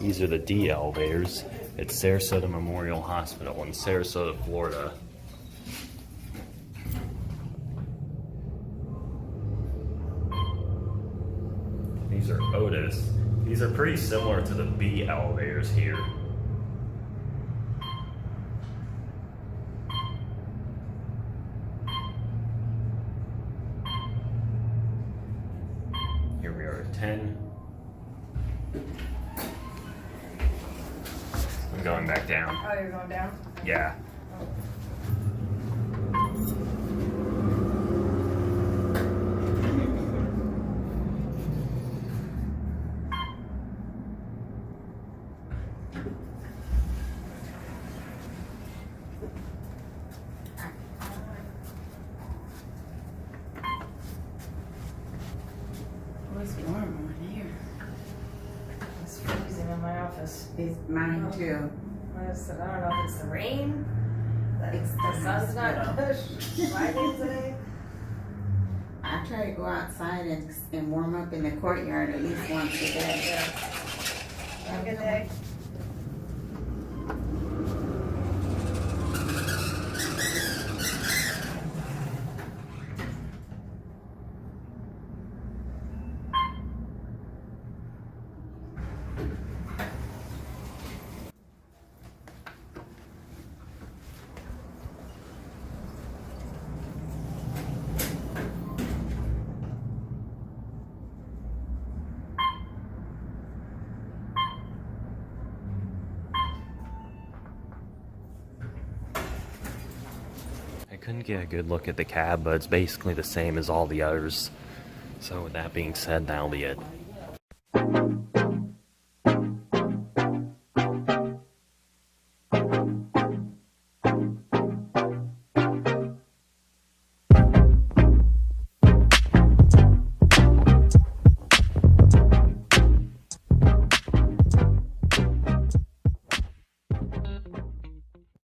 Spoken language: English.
These are the D elevators at Sarasota Memorial Hospital in Sarasota, Florida. These are Otis. These are pretty similar to the B elevators here. Here we are at 10. I'm going back down. Oh, you're going down? Okay. Yeah. Oh, it's warm on here. It's freezing in my office. It's mine too. I don't know if it's the rain. It's The the sun's not hospital. shining today. I try to go outside and warm up in the courtyard at least once a day. Yeah. Have a good day. I couldn't get a good look at the cab, but it's basically the same as all the others. So with that being said, that'll be it.